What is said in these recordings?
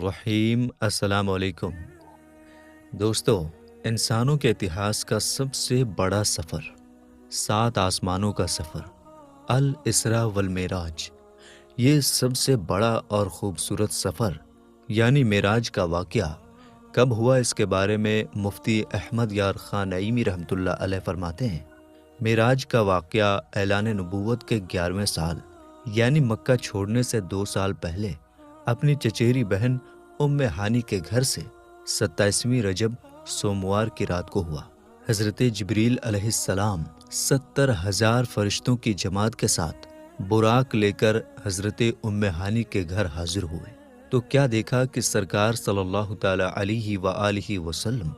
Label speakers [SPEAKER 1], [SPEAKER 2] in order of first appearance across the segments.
[SPEAKER 1] رحیم السلام علیکم دوستو، انسانوں کے اتہاس کا سب سے بڑا سفر، 7 آسمانوں کا سفر، الاسراء والمعراج، یہ سب سے بڑا اور خوبصورت سفر یعنی معراج کا واقعہ کب ہوا، اس کے بارے میں مفتی احمد یار خان نعیمی رحمۃ اللہ علیہ فرماتے ہیں، معراج کا واقعہ اعلان نبوت کے 11ویں سال یعنی مکہ چھوڑنے سے 2 سال پہلے اپنی چچیری بہن ام ہانی کے گھر سے 27ویں رجب سوموار کی رات کو ہوا۔ حضرت جبریل علیہ السلام 70,000 فرشتوں کی جماعت کے ساتھ براق لے کر حضرت ام ہانی کے گھر حاضر ہوئے تو کیا دیکھا کہ سرکار صلی اللہ تعالی علیہ وآلہ وسلم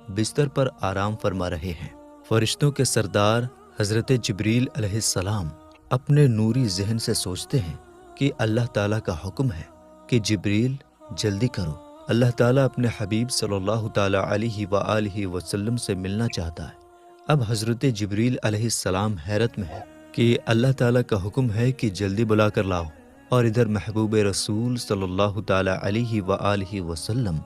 [SPEAKER 1] بستر پر آرام فرما رہے ہیں۔ فرشتوں کے سردار حضرت جبریل علیہ السلام اپنے نوری ذہن سے سوچتے ہیں کہ اللہ تعالیٰ کا حکم ہے کہ جبریل جلدی کرو، اللہ تعالیٰ اپنے حبیب صلی اللہ تعالیٰ علیہ وآلہ وسلم سے ملنا چاہتا ہے۔ اب حضرت جبریل علیہ السلام حیرت میں ہے کہ اللہ تعالیٰ کا حکم ہے کہ جلدی بلا کر لاؤ، اور ادھر محبوب رسول صلی اللہ تعالیٰ علیہ وآلہ وسلم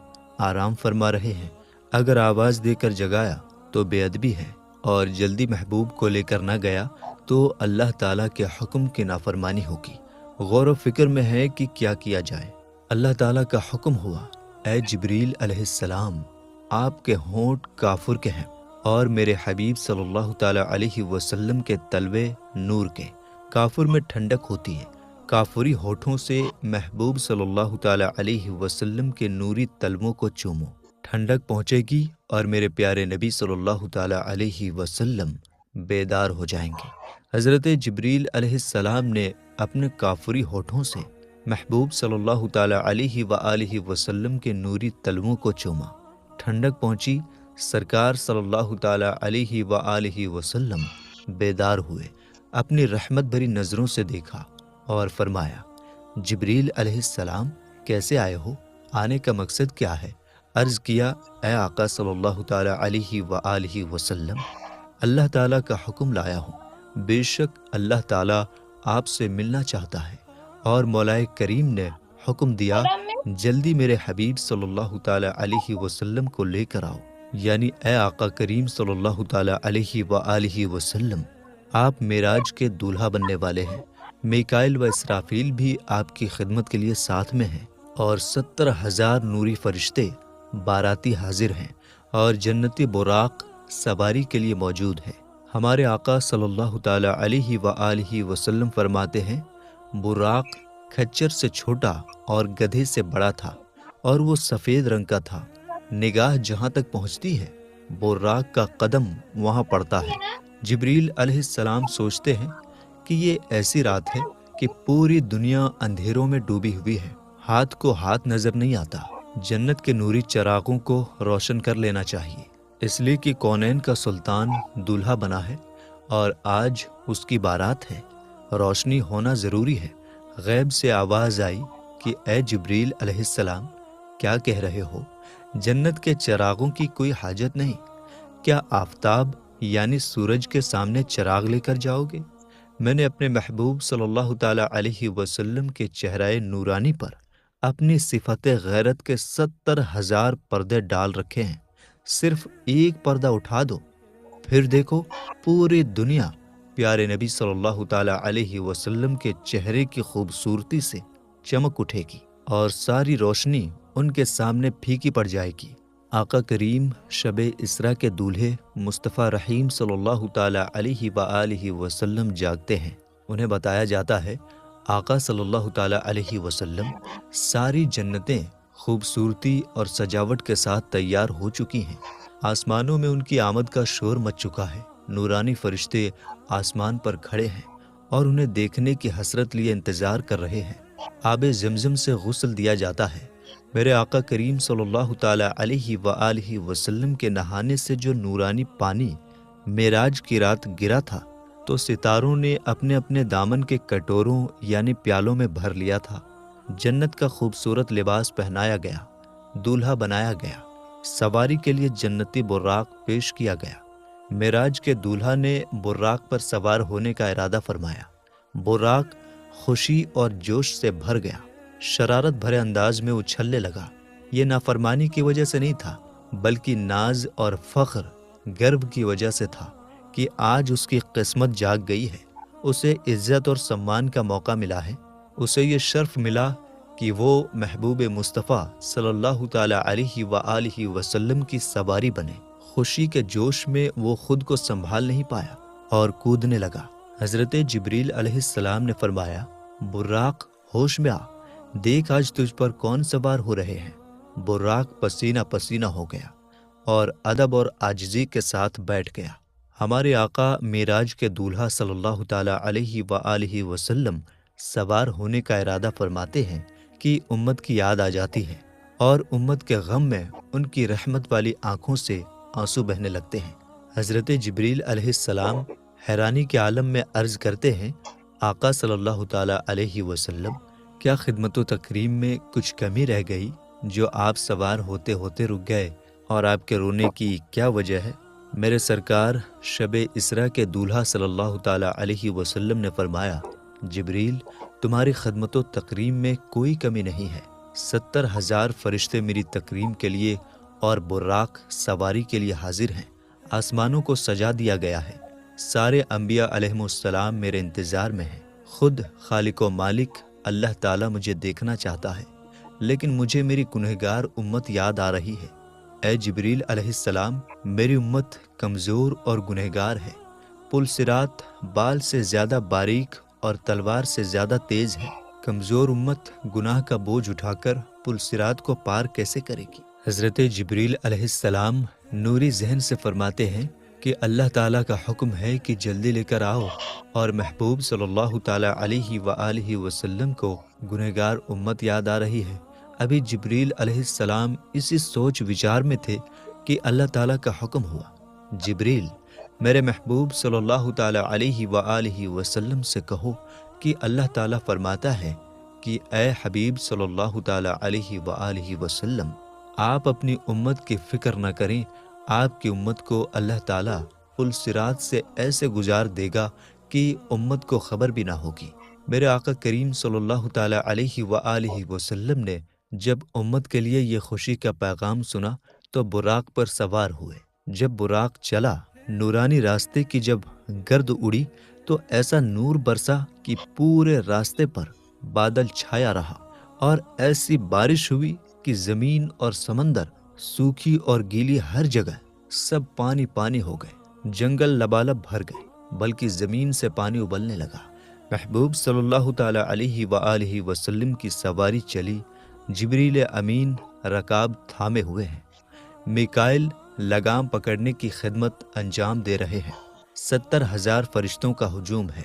[SPEAKER 1] آرام فرما رہے ہیں۔ اگر آواز دے کر جگایا تو بے ادبی ہے، اور جلدی محبوب کو لے کر نہ گیا تو اللہ تعالیٰ کے حکم کی نافرمانی ہوگی۔ غور و فکر میں ہے کہ کیا کیا جائے۔ اللہ تعالیٰ کا حکم ہوا، اے جبریل علیہ السلام، آپ کے ہونٹ کافر کے ہیں اور میرے حبیب صلی اللہ تعالیٰ علیہ وسلم کے تلوے نور کے۔ کافر میں ٹھنڈک ہوتی ہے، کافری ہونٹوں سے محبوب صلی اللہ تعالیٰ علیہ وسلم کے نوری تلووں کو چومو، ٹھنڈک پہنچے گی اور میرے پیارے نبی صلی اللہ تعالیٰ علیہ وسلم بیدار ہو جائیں گے۔ حضرت جبریل علیہ السلام نے اپنے کافری ہونٹوں سے محبوب صلی اللہ تعالیٰ علیہ وآلہ وسلم کے نوری تلووں کو چوما، ٹھنڈک پہنچی، سرکار صلی اللہ تعالیٰ علیہ وآلہ وسلم بیدار ہوئے، اپنی رحمت بھری نظروں سے دیکھا اور فرمایا، جبریل علیہ السلام کیسے آئے ہو؟ آنے کا مقصد کیا ہے؟ عرض کیا، اے آقا صلی اللہ تعالیٰ علیہ وآلہ وسلم، اللہ تعالیٰ کا حکم لایا ہوں، بے شک اللہ تعالیٰ آپ سے ملنا چاہتا ہے، اور مولا کریم نے حکم دیا جلدی میرے حبیب صلی اللہ تعالیٰ علیہ وسلم کو لے کر آؤ، یعنی اے آقا کریم صلی اللہ تعالیٰ علیہ وآلہ وسلم، آپ معراج کے دولہا بننے والے ہیں۔ میکائیل و اسرافیل بھی آپ کی خدمت کے لیے ساتھ میں ہیں، اور 70,000 نوری فرشتے باراتی حاضر ہیں، اور جنتی براق سواری کے لیے موجود ہے۔ ہمارے آقا صلی اللہ تعالیٰ علیہ وآلہ وسلم فرماتے ہیں، براق کھچر سے چھوٹا اور گدھے سے بڑا تھا، اور وہ سفید رنگ کا تھا، نگاہ جہاں تک پہنچتی ہے براق کا قدم وہاں پڑتا ہے۔ جبریل علیہ السلام سوچتے ہیں کہ یہ ایسی رات ہے کہ پوری دنیا اندھیروں میں ڈوبی ہوئی ہے، ہاتھ کو ہاتھ نظر نہیں آتا، جنت کے نوری چراغوں کو روشن کر لینا چاہیے، اس لیے کہ کونین کا سلطان دولہا بنا ہے اور آج اس کی بارات ہے، روشنی ہونا ضروری ہے۔ غیب سے آواز آئی کہ اے جبریل علیہ السلام، کیا کہہ رہے ہو؟ جنت کے چراغوں کی کوئی حاجت نہیں، کیا آفتاب یعنی سورج کے سامنے چراغ لے کر جاؤ گے؟ میں نے اپنے محبوب صلی اللہ تعالیٰ علیہ وسلم کے چہرہ نورانی پر اپنی صفت غیرت کے 70,000 پردے ڈال رکھے ہیں، صرف ایک پردہ اٹھا دو، پھر دیکھو پوری دنیا پیارے نبی صلی اللہ تعالیٰ علیہ وسلم کے چہرے کی خوبصورتی سے چمک اٹھے گی، اور ساری روشنی ان کے سامنے پھیکی پڑ جائے گی۔ آقا کریم شب اسراء کے دولہے مصطفیٰ رحیم صلی اللہ تعالیٰ علیہ وآلہ وسلم جاگتے ہیں، انہیں بتایا جاتا ہے آقا صلی اللہ تعالیٰ علیہ وسلم ساری جنتیں خوبصورتی اور سجاوٹ کے ساتھ تیار ہو چکی ہیں، آسمانوں میں ان کی آمد کا شور مچ چکا ہے، نورانی فرشتے آسمان پر کھڑے ہیں اور انہیں دیکھنے کی حسرت لیے انتظار کر رہے ہیں۔ آب زمزم سے غسل دیا جاتا ہے، میرے آقا کریم صلی اللہ تعالیٰ علیہ وآلہ وسلم کے نہانے سے جو نورانی پانی معراج کی رات گرا تھا تو ستاروں نے اپنے اپنے دامن کے کٹوروں یعنی پیالوں میں بھر لیا تھا۔ جنت کا خوبصورت لباس پہنایا گیا، دولہا بنایا گیا، سواری کے لیے جنتی براق پیش کیا گیا۔ معراج کے دولہا نے براق پر سوار ہونے کا ارادہ فرمایا، براق خوشی اور جوش سے بھر گیا، شرارت بھرے انداز میں اچھلنے لگا۔ یہ نافرمانی کی وجہ سے نہیں تھا، بلکہ ناز اور فخر، گرو کی وجہ سے تھا کہ آج اس کی قسمت جاگ گئی ہے، اسے عزت اور سمان کا موقع ملا ہے، اسے یہ شرف ملا کہ وہ محبوب مصطفیٰ صلی اللہ تعالی علیہ وآلہ وسلم کی سواری بنے۔ خوشی کے جوش میں وہ خود کو سنبھال نہیں پایا اور کودنے لگا۔ حضرت جبریل علیہ السلام نے فرمایا، براق ہوش میں آ، دیکھ آج تجھ پر کون سوار ہو رہے ہیں۔ براق پسینہ پسینہ ہو گیا اور ادب اور عاجزی کے ساتھ بیٹھ گیا۔ ہمارے آقا معراج کے دولہا صلی اللہ تعالی علیہ وآلہ وسلم سوار ہونے کا ارادہ فرماتے ہیں کہ امت کی یاد آ جاتی ہے اور امت کے غم میں ان کی رحمت والی آنکھوں سے آنسو بہنے لگتے ہیں۔ حضرت جبریل علیہ السلام حیرانی کے عالم میں عرض کرتے ہیں، آقا صلی اللہ تعالی علیہ وسلم، کیا خدمت و تکریم میں کچھ کمی رہ گئی جو آپ سوار ہوتے ہوتے رک گئے، اور آپ کے رونے کی کیا وجہ ہے؟ میرے سرکار شب اسرا کے دولہا صلی اللہ تعالی علیہ وسلم نے فرمایا، جبریل، تمہاری خدمت و تکریم میں کوئی کمی نہیں ہے۔ 70,000 فرشتے میری تکریم کے لیے اور براق سواری کے لیے حاضر ہیں۔ آسمانوں کو سجا دیا گیا ہے، سارے انبیاء علیہم السلام میرے انتظار میں ہیں۔ خود خالق و مالک اللہ تعالیٰ مجھے دیکھنا چاہتا ہے، لیکن مجھے میری گنہگار امت یاد آ رہی ہے۔ اے جبریل علیہ السلام، میری امت کمزور اور گنہگار ہے، پل صراط بال سے زیادہ باریک اور تلوار سے زیادہ تیز ہے۔ کمزور امت گناہ کا بوجھ اٹھا کر پل صراط کو پار کیسے کرے گی؟ حضرت جبریل علیہ السلام نوری ذہن سے فرماتے ہیں کہ اللہ تعالیٰ کا حکم ہے کہ جلدی لے کر آؤ، اور محبوب صلی اللہ تعالیٰ علیہ وآلہ وسلم کو گنہگار امت یاد آ رہی ہے۔ ابھی جبریل علیہ السلام اسی سوچ وچار میں تھے کہ اللہ تعالیٰ کا حکم ہوا، جبریل، میرے محبوب صلی اللہ تعالیٰ علیہ وآلہ وسلم سے کہو کہ اللہ تعالیٰ فرماتا ہے کہ اے حبیب صلی اللہ تعالیٰ علیہ وآلہ وسلم، آپ اپنی امت کی فکر نہ کریں، آپ کی امت کو اللہ تعالیٰ پل صراط سے ایسے گزار دے گا کہ امت کو خبر بھی نہ ہوگی۔ میرے آقا کریم صلی اللہ تعالیٰ علیہ وآلہ وسلم نے جب امت کے لیے یہ خوشی کا پیغام سنا تو براق پر سوار ہوئے۔ جب براق چلا، نورانی راستے کی جب گرد اڑی تو ایسا نور برسا کہ پورے راستے پر بادل چھایا رہا، اور ایسی بارش ہوئی کہ زمین اور سمندر، سوکھی اور گیلی ہر جگہ، سب پانی پانی ہو گئے۔ جنگل لبالب بھر گئے، بلکہ زمین سے پانی ابلنے لگا۔ محبوب صلی اللہ تعالی علیہ وآلہ وسلم کی سواری چلی، جبریل امین رکاب تھامے ہوئے ہیں، میکائل لگام پکڑنے کی خدمت انجام دے رہے ہیں۔ 70,000 فرشتوں کا ہجوم ہے،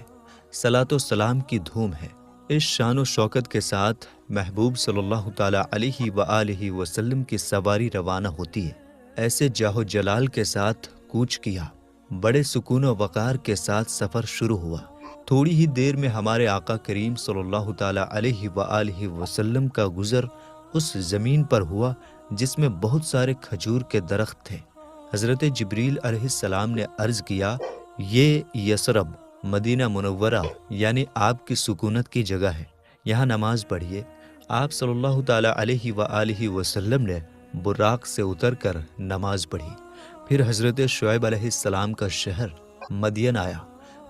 [SPEAKER 1] صلاۃ و سلام کی دھوم ہے۔ اس شان و شوکت کے ساتھ محبوب صلی اللہ تعالی علیہ وآلہ وسلم کی سواری روانہ ہوتی ہے۔ ایسے جاہ و جلال کے ساتھ کوچ کیا، بڑے سکون و وقار کے ساتھ سفر شروع ہوا۔ تھوڑی ہی دیر میں ہمارے آقا کریم صلی اللہ تعالی علیہ وآلہ وسلم کا گزر اس زمین پر ہوا جس میں بہت سارے کھجور کے درخت تھے۔ حضرت جبریل علیہ السلام نے عرض کیا، یہ یثرب مدینہ منورہ یعنی آپ کی سکونت کی جگہ ہے، یہاں نماز پڑھیے۔ آپ صلی اللہ تعالی علیہ وآلہ وسلم نے براق سے اتر کر نماز پڑھی۔ پھر حضرت شعیب علیہ السلام کا شہر مدین آیا،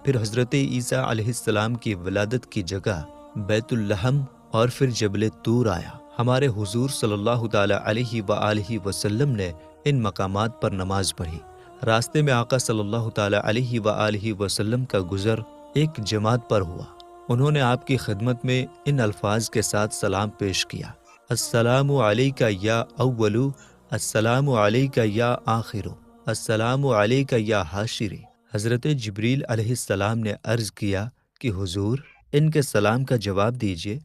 [SPEAKER 1] پھر حضرت عیسیٰ علیہ السلام کی ولادت کی جگہ بیت اللحم، اور پھر جبل طور آیا۔ ہمارے حضور صلی اللہ تعالی علیہ وآلہ وسلم نے ان مقامات پر نماز پڑھی۔ راستے میں آقا صلی اللہ تعالی علیہ وآلہ وسلم کا گزر ایک جماعت پر ہوا۔ انہوں نے آپ کی خدمت میں ان الفاظ کے ساتھ سلام پیش کیا، السلام علیکہ یا اولو، السلام علیکہ یا آخرو، السلام علیکہ یا حاشری۔ حضرت جبریل علیہ السلام نے عرض کیا کہ حضور، ان کے سلام کا جواب دیجئے۔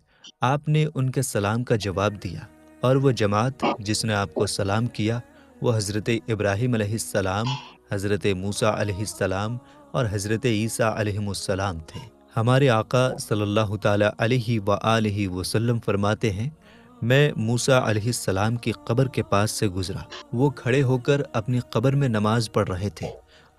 [SPEAKER 1] آپ نے ان کے سلام کا جواب دیا، اور وہ جماعت جس نے آپ کو سلام کیا وہ حضرت ابراہیم علیہ السلام، حضرت موسیٰ علیہ السلام اور حضرت عیسیٰ علیہ السلام تھے۔ ہمارے آقا صلی اللہ تعالی علیہ وآلہ وسلم فرماتے ہیں، میں موسیٰ علیہ السلام کی قبر کے پاس سے گزرا، وہ کھڑے ہو کر اپنی قبر میں نماز پڑھ رہے تھے،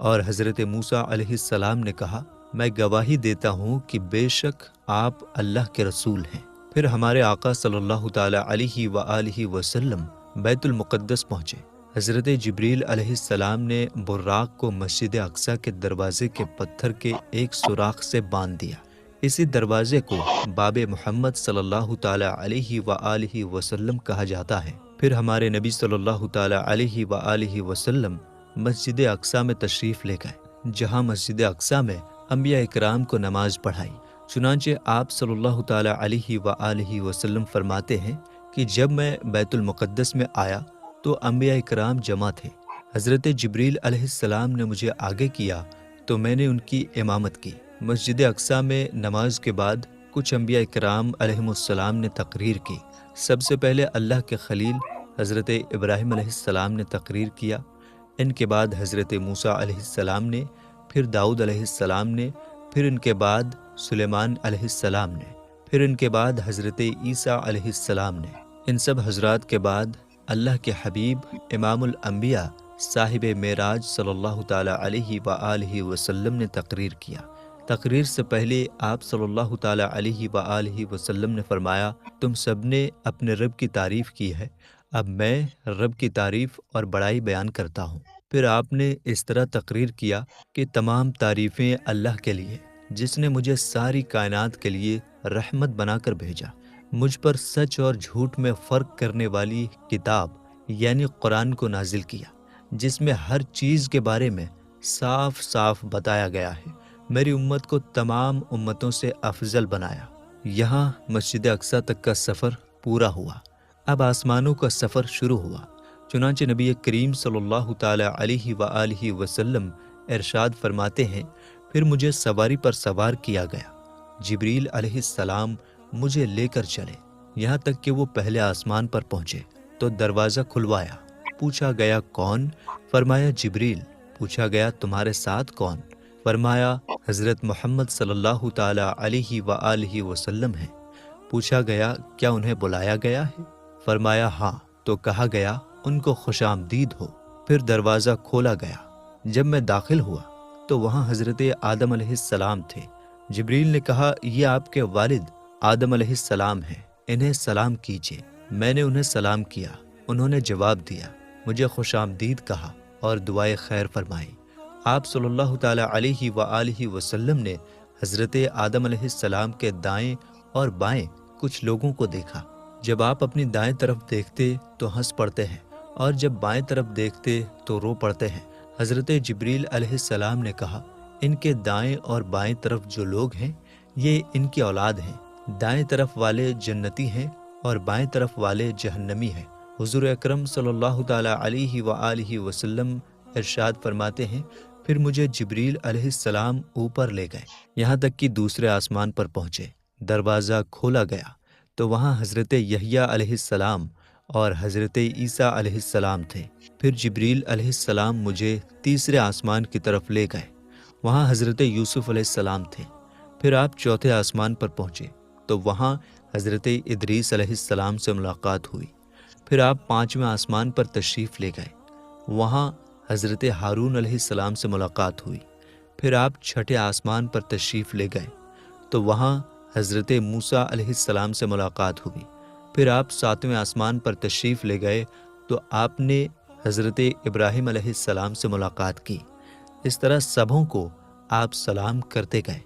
[SPEAKER 1] اور حضرت موسیٰ علیہ السلام نے کہا، میں گواہی دیتا ہوں کہ بے شک آپ اللہ کے رسول ہیں۔ پھر ہمارے آقا صلی اللہ تعالیٰ علیہ وآلہ وسلم بیت المقدس پہنچے۔ حضرت جبریل علیہ السلام نے براق کو مسجد اقصیٰ کے دروازے کے پتھر کے ایک سوراخ سے باندھ دیا۔ اسی دروازے کو باب محمد صلی اللہ تعالیٰ علیہ وآلہ وسلم کہا جاتا ہے۔ پھر ہمارے نبی صلی اللہ تعالیٰ علیہ وآلہ وسلم مسجد اقصیٰ میں تشریف لے گئے، جہاں مسجد اقصیٰ میں انبیاء اکرام کو نماز پڑھائی۔ چنانچہ آپ صلی اللہ تعالیٰ علیہ وآلہ وسلم فرماتے ہیں کہ جب میں بیت المقدس میں آیا تو انبیاء اکرام جمع تھے۔ حضرت جبریل علیہ السلام نے مجھے آگے کیا تو میں نے ان کی امامت کی۔ مسجد اقصیٰ میں نماز کے بعد کچھ انبیاء اکرام علیہم السلام نے تقریر کی۔ سب سے پہلے اللہ کے خلیل حضرت ابراہیم علیہ السلام نے تقریر کیا، ان کے بعد حضرت موسیٰ علیہ السلام نے، پھر داؤد علیہ السلام نے، پھر ان کے بعد سلیمان علیہ السلام نے، پھر ان کے بعد حضرت عیسیٰ علیہ السلام نے۔ ان سب حضرات کے بعد اللہ کے حبیب امام الانبیاء صاحب معراج صلی اللہ تعالیٰ علیہ وآلہ وسلم نے تقریر کیا۔ تقریر سے پہلے آپ صلی اللہ تعالیٰ علیہ وآلہ وسلم نے فرمایا، تم سب نے اپنے رب کی تعریف کی ہے، اب میں رب کی تعریف اور بڑائی بیان کرتا ہوں۔ پھر آپ نے اس طرح تقریر کیا کہ تمام تعریفیں اللہ کے لیے، جس نے مجھے ساری کائنات کے لیے رحمت بنا کر بھیجا، مجھ پر سچ اور جھوٹ میں فرق کرنے والی کتاب یعنی قرآن کو نازل کیا، جس میں ہر چیز کے بارے میں صاف صاف بتایا گیا ہے، میری امت کو تمام امتوں سے افضل بنایا۔ یہاں مسجد اقصیٰ تک کا سفر پورا ہوا، اب آسمانوں کا سفر شروع ہوا۔ چنانچہ نبی کریم صلی اللہ تعالیٰ علیہ وآلہ وسلم ارشاد فرماتے ہیں، پھر مجھے سواری پر سوار کیا گیا، جبریل علیہ السلام مجھے لے کر چلے، یہاں تک کہ وہ پہلے آسمان پر پہنچے تو دروازہ کھلوایا۔ پوچھا گیا کون؟ فرمایا جبریل۔ پوچھا گیا تمہارے ساتھ کون؟ فرمایا حضرت محمد صلی اللہ تعالیٰ علیہ وآلہ وسلم ہیں۔ پوچھا گیا کیا انہیں بلایا گیا ہے؟ فرمایا ہاں۔ تو کہا گیا ان کو خوش آمدید ہو۔ پھر دروازہ کھولا گیا۔ جب میں داخل ہوا تو وہاں حضرت آدم علیہ السلام تھے۔ جبریل نے کہا یہ آپ کے والد آدم علیہ السلام ہیں، انہیں سلام کیجیے۔ میں نے انہیں سلام کیا، انہوں نے جواب دیا، مجھے خوش آمدید کہا اور دعائے خیر فرمائی۔ آپ صلی اللہ تعالیٰ علیہ وآلہ وسلم نے حضرت آدم علیہ السلام کے دائیں اور بائیں کچھ لوگوں کو دیکھا۔ جب آپ اپنی دائیں طرف دیکھتے تو ہنس پڑتے ہیں اور جب بائیں طرف دیکھتے تو رو پڑتے ہیں۔ حضرت جبریل علیہ السلام نے کہا، ان کے دائیں اور بائیں طرف جو لوگ ہیں یہ ان کی اولاد ہیں، دائیں طرف والے جنتی ہیں اور بائیں طرف والے جہنمی ہیں۔ حضور اکرم صلی اللہ تعالیٰ علیہ وآلہ وسلم ارشاد فرماتے ہیں، پھر مجھے جبریل علیہ السلام اوپر لے گئے، یہاں تک کہ دوسرے آسمان پر پہنچے۔ دروازہ کھولا گیا تو وہاں حضرت یحییٰ علیہ السلام اور حضرت عیسیٰ علیہ السلام تھے۔ پھر جبریل علیہ السلام مجھے تیسرے آسمان کی طرف لے گئے، وہاں حضرت یوسف علیہ السلام تھے۔ پھر آپ چوتھے آسمان پر پہنچے تو وہاں حضرت ادریس علیہ السلام سے ملاقات ہوئی۔ پھر آپ پانچویں آسمان پر تشریف لے گئے، وہاں حضرت ہارون علیہ السلام سے ملاقات ہوئی۔ پھر آپ چھٹے آسمان پر تشریف لے گئے تو وہاں حضرت موسیٰ علیہ السلام سے ملاقات ہوئی۔ پھر آپ ساتویں آسمان پر تشریف لے گئے تو آپ نے حضرت ابراہیم علیہ السلام سے ملاقات کی۔ اس طرح سبھوں کو آپ سلام کرتے گئے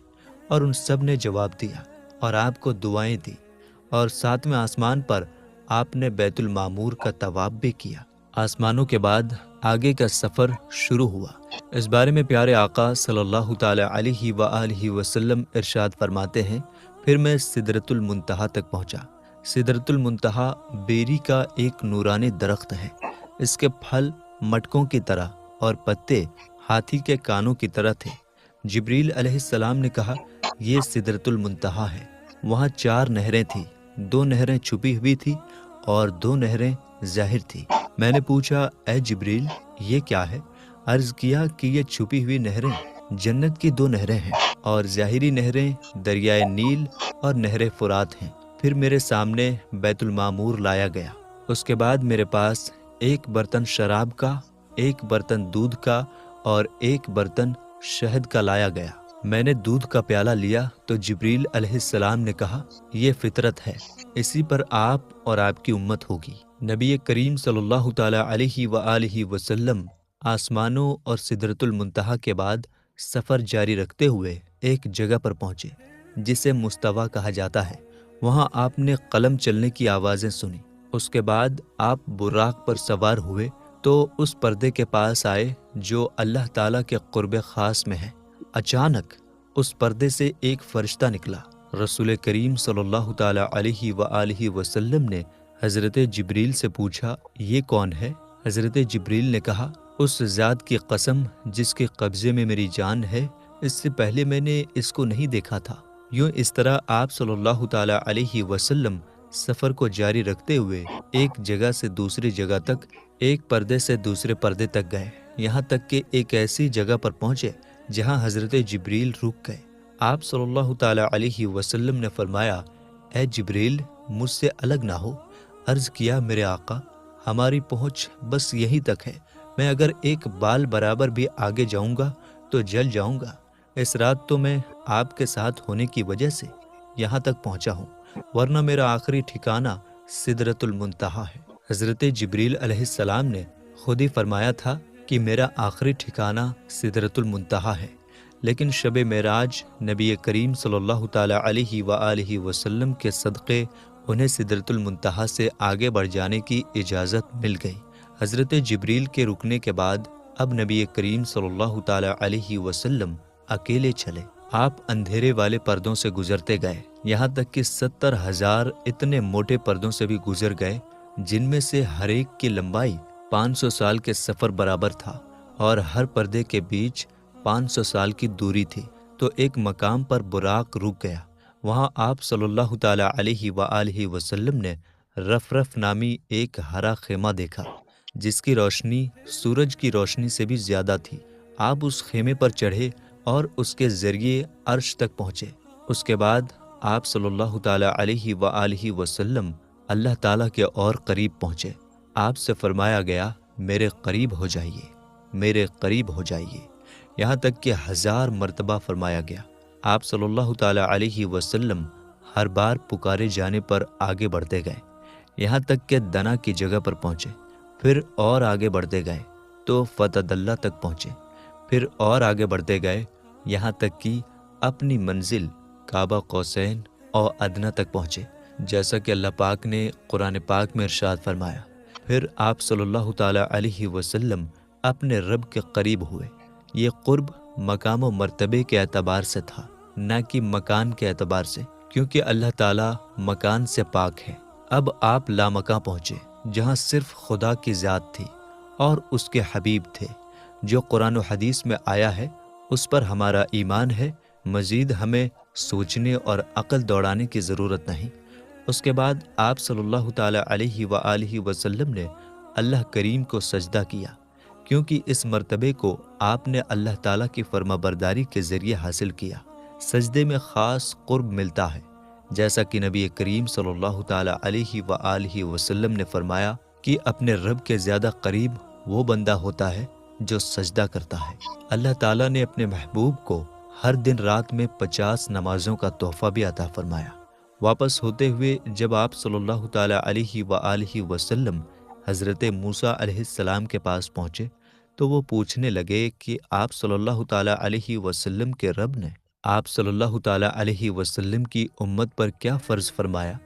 [SPEAKER 1] اور ان سب نے جواب دیا اور آپ کو دعائیں دی، اور ساتویں آسمان پر آپ نے بیت المعمور کا طواف بھی کیا۔ آسمانوں کے بعد آگے کا سفر شروع ہوا۔ اس بارے میں پیارے آقا صلی اللہ تعالیٰ علیہ وآلہ وسلم ارشاد فرماتے ہیں، پھر میں سدرۃ المنتہا تک پہنچا۔ سدرۃ المنتہا بیری کا ایک نورانی درخت ہے، اس کے پھل مٹکوں کی طرح اور پتے ہاتھی کے کانوں کی طرح تھے۔ جبریل علیہ السلام نے کہا یہ سدرۃ المنتہا ہے۔ وہاں 4 نہریں تھیں، 2 نہریں چھپی ہوئی تھی اور 2 نہریں ظاہر تھی۔ میں نے پوچھا اے جبریل یہ کیا ہے؟ عرض کیا کہ یہ چھپی ہوئی نہریں جنت کی 2 نہریں ہیں اور ظاہری نہریں دریائے نیل اور نہر فرات ہیں۔ پھر میرے سامنے بیت المعمور لایا گیا، اس کے بعد میرے پاس 1 برتن شراب کا، 1 برتن دودھ کا اور 1 برتن شہد کا لایا گیا۔ میں نے دودھ کا پیالہ لیا تو جبریل علیہ السلام نے کہا یہ فطرت ہے، اسی پر آپ اور آپ کی امت ہوگی۔ نبی کریم صلی اللہ تعالی علیہ وآلہ وسلم آسمانوں اور سدرۃ المنتہا کے بعد سفر جاری رکھتے ہوئے ایک جگہ پر پہنچے جسے مستویٰ کہا جاتا ہے۔ وہاں آپ نے قلم چلنے کی آوازیں سنی۔ اس کے بعد آپ براق پر سوار ہوئے تو اس پردے کے پاس آئے جو اللہ تعالیٰ کے قرب خاص میں ہے۔ اچانک اس پردے سے ایک فرشتہ نکلا۔ رسول کریم صلی اللہ تعالی علیہ وآلہ وسلم نے حضرت جبریل سے پوچھا یہ کون ہے؟ حضرت جبریل نے کہا اس ذات کی قسم جس کے قبضے میں میری جان ہے، اس سے پہلے میں نے اس کو نہیں دیکھا تھا۔ یوں اس طرح آپ صلی اللہ تعالی علیہ وسلم سفر کو جاری رکھتے ہوئے ایک جگہ سے دوسری جگہ تک، ایک پردے سے دوسرے پردے تک گئے، یہاں تک کہ ایک ایسی جگہ پر پہنچے جہاں حضرت جبریل رک گئے۔ آپ صلی اللہ تعالی علیہ وسلم نے فرمایا اے جبریل مجھ سے الگ نہ ہو۔ عرض کیا میرے آقا ہماری پہنچ بس یہیں تک ہے، میں اگر ایک بال برابر بھی آگے جاؤں گا تو جل جاؤں گا۔ اس رات تو میں آپ کے ساتھ ہونے کی وجہ سے یہاں تک پہنچا ہوں، ورنہ میرا آخری ٹھکانہ سدرۃ المنتہا ہے۔ حضرت جبریل علیہ السلام نے خود ہی فرمایا تھا کہ میرا آخری ٹھکانہ سدرۃ المنتہا ہے، لیکن شب معراج نبی کریم صلی اللہ تعالی علیہ وآلہ وسلم کے صدقے انہیں سدرۃ المنتہا سے آگے بڑھ جانے کی اجازت مل گئی۔ حضرت جبریل کے رکنے کے بعد اب نبی کریم صلی اللہ تعالی علیہ وسلم اکیلے چلے۔ آپ اندھیرے والے پردوں سے گزرتے گئے، یہاں تک کہ 70,000 اتنے موٹے پردوں سے بھی گزر گئے جن میں سے ہر ایک کی لمبائی 500 سال کے سفر برابر تھا اور ہر پردے کے بیچ 500 سال کی دوری تھی۔ تو ایک مقام پر براق رک گیا، وہاں آپ صلی اللہ تعالی علیہ وآلہ وسلم نے رفرف نامی ایک ہرا خیمہ دیکھا جس کی روشنی سورج کی روشنی سے بھی زیادہ تھی۔ آپ اس خیمے پر چڑھے اور اس کے ذریعے عرش تک پہنچے۔ اس کے بعد آپ صلی اللہ تعالی علیہ وآلہ وسلم اللہ تعالیٰ کے اور قریب پہنچے۔ آپ سے فرمایا گیا میرے قریب ہو جائیے، میرے قریب ہو جائیے، یہاں تک کہ 1000 مرتبہ فرمایا گیا۔ آپ صلی اللہ تعالی علیہ وسلم ہر بار پکارے جانے پر آگے بڑھتے گئے، یہاں تک کہ دنا کی جگہ پر پہنچے، پھر اور آگے بڑھتے گئے تو فتح اللہ تک پہنچے، پھر اور آگے بڑھتے گئے یہاں تک کہ اپنی منزل کعبہ قوسین اور ادنیٰ تک پہنچے، جیسا کہ اللہ پاک نے قرآن پاک میں ارشاد فرمایا۔ پھر آپ صلی اللہ تعالی علیہ وسلم اپنے رب کے قریب ہوئے۔ یہ قرب مقام و مرتبے کے اعتبار سے تھا، نہ کہ مکان کے اعتبار سے، کیونکہ اللہ تعالیٰ مکان سے پاک ہے۔ اب آپ لامکاں پہنچے جہاں صرف خدا کی ذات تھی اور اس کے حبیب تھے۔ جو قرآن و حدیث میں آیا ہے اس پر ہمارا ایمان ہے، مزید ہمیں سوچنے اور عقل دوڑانے کی ضرورت نہیں۔ اس کے بعد آپ صلی اللہ تعالی علیہ وآلہ وسلم نے اللہ کریم کو سجدہ کیا، کیونکہ اس مرتبے کو آپ نے اللہ تعالیٰ کی فرما برداری کے ذریعے حاصل کیا۔ سجدے میں خاص قرب ملتا ہے، جیسا کہ نبی کریم صلی اللہ تعالی علیہ وآلہ وسلم نے فرمایا کہ اپنے رب کے زیادہ قریب وہ بندہ ہوتا ہے جو سجدہ کرتا ہے۔ اللہ تعالیٰ نے اپنے محبوب کو ہر دن رات میں 50 نمازوں کا تحفہ بھی عطا فرمایا۔ واپس ہوتے ہوئے جب آپ صلی اللہ تعالی علیہ وآلہ وسلم حضرت موسیٰ علیہ السلام کے پاس پہنچے تو وہ پوچھنے لگے کہ آپ صلی اللہ تعالی علیہ وسلم کے رب نے آپ صلی اللہ تعالی علیہ وسلم کی امت پر کیا فرض فرمایا؟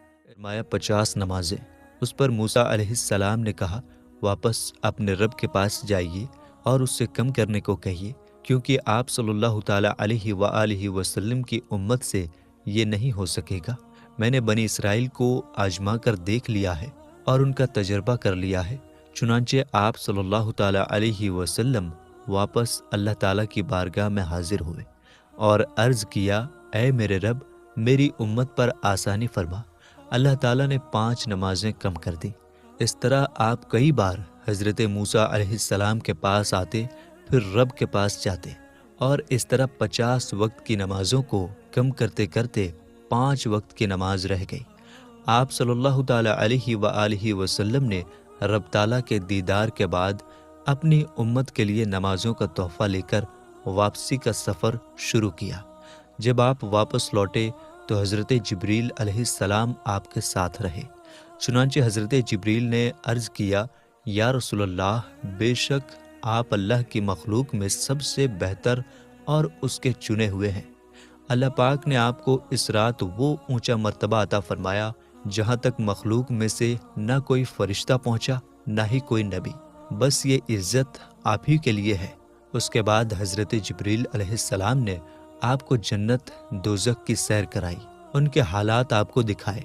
[SPEAKER 1] 50 نمازیں۔ اس پر موسیٰ علیہ السلام نے کہا واپس اپنے رب کے پاس جائیے اور اس سے کم کرنے کو کہیے، کیونکہ آپ صلی اللہ تعالی علیہ وآلہ وسلم کی امت سے یہ نہیں ہو سکے گا۔ میں نے بنی اسرائیل کو آزما کر دیکھ لیا ہے اور ان کا تجربہ کر لیا ہے۔ چنانچہ آپ صلی اللہ تعالی علیہ وسلم واپس اللہ تعالیٰ کی بارگاہ میں حاضر ہوئے اور عرض کیا اے میرے رب میری امت پر آسانی فرما۔ اللہ تعالیٰ نے 5 نمازیں کم کر دی۔ اس طرح آپ کئی بار حضرت موسیٰ علیہ السلام کے پاس آتے، پھر رب کے پاس جاتے، اور اس طرح 50 وقت کی نمازوں کو کم کرتے کرتے 5 وقت کی نماز رہ گئی۔ آپ صلی اللہ تعالی علیہ وآلہ وسلم نے رب تعالیٰ کے دیدار کے بعد اپنی امت کے لیے نمازوں کا تحفہ لے کر واپسی کا سفر شروع کیا۔ جب آپ واپس لوٹے تو حضرت جبریل علیہ السلام آپ کے ساتھ رہے۔ چنانچہ حضرت جبریل نے عرض کیا، یا رسول اللہ، بے شک آپ اللہ کی مخلوق میں سب سے بہتر اور اس کے چنے ہوئے ہیں۔ اللہ پاک نے آپ کو اس رات وہ اونچا مرتبہ عطا فرمایا جہاں تک مخلوق میں سے نہ کوئی فرشتہ پہنچا نہ ہی کوئی نبی، بس یہ عزت آپ ہی کے لیے ہے۔ اس کے بعد حضرت جبریل علیہ السلام نے آپ کو جنت دوزخ کی سیر کرائی، ان کے حالات آپ کو دکھائے۔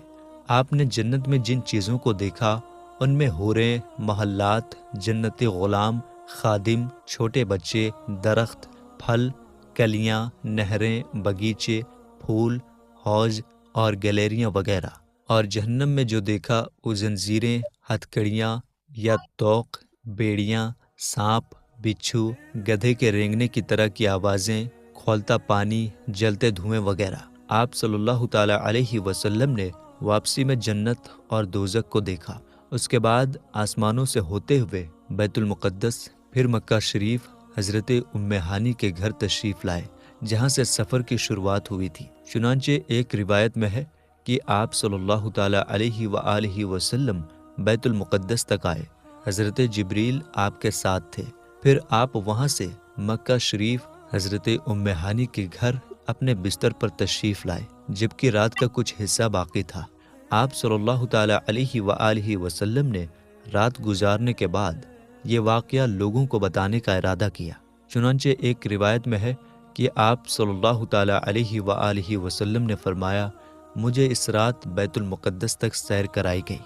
[SPEAKER 1] آپ نے جنت میں جن چیزوں کو دیکھا ان میں حوریں، محلات، جنتی غلام، خادم، چھوٹے بچے، درخت، پھل، کلیاں، نہریں، باغیچے، پھول، حوض اور گیلریاں وغیرہ، اور جہنم میں جو دیکھا وہ زنجیریں، ہتھکڑیاں یا توق، بیڑیاں، سانپ، بچھو، گدھے کے رینگنے کی طرح کی آوازیں، کھولتا پانی، جلتے دھوئیں وغیرہ۔ آپ صلی اللہ تعالی علیہ وسلم نے واپسی میں جنت اور دوزخ کو دیکھا۔ اس کے بعد آسمانوں سے ہوتے ہوئے بیت المقدس، پھر مکہ شریف، حضرت ام ہانی کے گھر تشریف لائے جہاں سے سفر کی شروعات ہوئی تھی۔ چنانچہ ایک روایت میں ہے کہ آپ صلی اللہ تعالی علیہ وآلہ وسلم بیت المقدس تک آئے، حضرت جبریل آپ کے ساتھ تھے، پھر آپ وہاں سے مکہ شریف حضرت ام ہانی کے گھر اپنے بستر پر تشریف لائے جبکہ رات کا کچھ حصہ باقی تھا۔ آپ صلی اللہ تعالی علیہ وآلہ وسلم نے رات گزارنے کے بعد یہ واقعہ لوگوں کو بتانے کا ارادہ کیا۔ چنانچہ ایک روایت میں ہے کہ آپ صلی اللہ تعالی علیہ وآلہ وسلم نے فرمایا، مجھے اس رات بیت المقدس تک سیر کرائی گئی،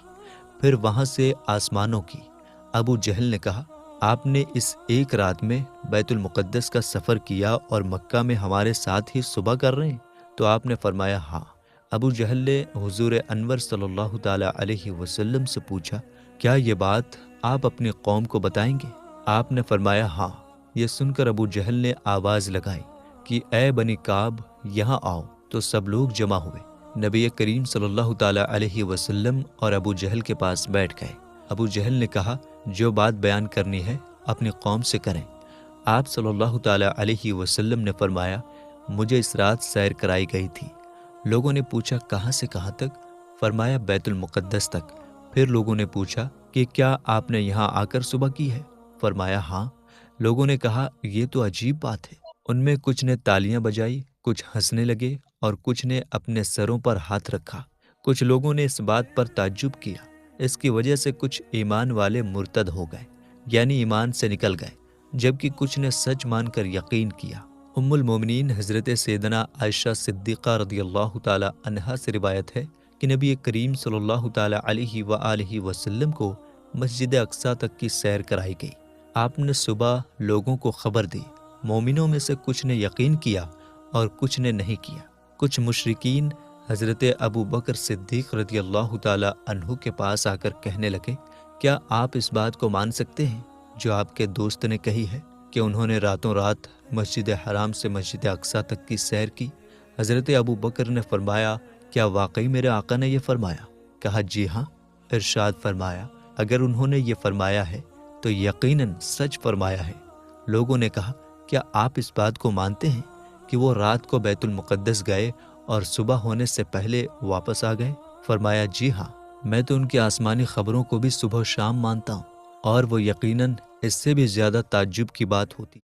[SPEAKER 1] پھر وہاں سے آسمانوں کی۔ ابو جہل نے کہا، آپ نے اس ایک رات میں بیت المقدس کا سفر کیا اور مکہ میں ہمارے ساتھ ہی صبح کر رہے ہیں؟ تو آپ نے فرمایا ہاں۔ ابو جہل نے حضور انور صلی اللہ تعالی علیہ وسلم سے پوچھا، کیا یہ بات آپ اپنی قوم کو بتائیں گے؟ آپ نے فرمایا ہاں۔ یہ سن کر ابو جہل نے آواز لگائی کہ اے بنی کعب، یہاں آؤ، تو سب لوگ جمع ہوئے۔ نبی کریم صلی اللہ تعالی علیہ وسلم اور ابو جہل کے پاس بیٹھ گئے۔ ابو جہل نے کہا، جو بات بیان کرنی ہے اپنی قوم سے کریں۔ آپ صلی اللہ تعالی علیہ وسلم نے فرمایا، مجھے اس رات سیر کرائی گئی تھی۔ لوگوں نے پوچھا کہاں سے کہاں تک؟ فرمایا بیت المقدس تک۔ پھر لوگوں نے پوچھا کہ کیا آپ نے یہاں آ کر صبح کی ہے؟ فرمایا ہاں۔ لوگوں نے کہا یہ تو عجیب بات ہے۔ ان میں کچھ نے تالیاں بجائی، کچھ ہنسنے لگے اور کچھ نے اپنے سروں پر ہاتھ رکھا۔ کچھ لوگوں نے اس بات پر تعجب کیا۔ اس کی وجہ سے کچھ ایمان والے مرتد ہو گئے، یعنی ایمان سے نکل گئے، جبکہ کچھ نے سچ مان کر یقین کیا۔ ام المومنین حضرت سیدنا عائشہ صدیقہ رضی اللہ تعالی عنہا سے روایت ہے کہ نبی کریم صلی اللہ تعالی علیہ وآلہ وسلم کو مسجد اقصیٰ تک کی سیر کرائی گئی۔ آپ نے صبح لوگوں کو خبر دی۔ مومنوں میں سے کچھ نے یقین کیا اور کچھ نے نہیں کیا۔ کچھ مشرکین حضرت ابو بکر صدیق رضی اللہ تعالی عنہ کے پاس آ کر کہنے لگے، کیا آپ اس بات کو مان سکتے ہیں جو آپ کے دوست نے کہی ہے کہ انہوں نے راتوں رات مسجد حرام سے مسجد اقصیٰ تک کی سیر کی؟ حضرت ابو بکر نے فرمایا، کیا واقعی میرے آقا نے یہ فرمایا؟ کہا جی ہاں۔ ارشاد فرمایا، اگر انہوں نے یہ فرمایا ہے تو یقیناً سچ فرمایا ہے۔ لوگوں نے کہا، کیا آپ اس بات کو مانتے ہیں کہ وہ رات کو بیت المقدس گئے اور صبح ہونے سے پہلے واپس آ گئے؟ فرمایا جی ہاں، میں تو ان کی آسمانی خبروں کو بھی صبح و شام مانتا ہوں، اور وہ یقیناً اس سے بھی زیادہ تعجب کی بات ہوتی۔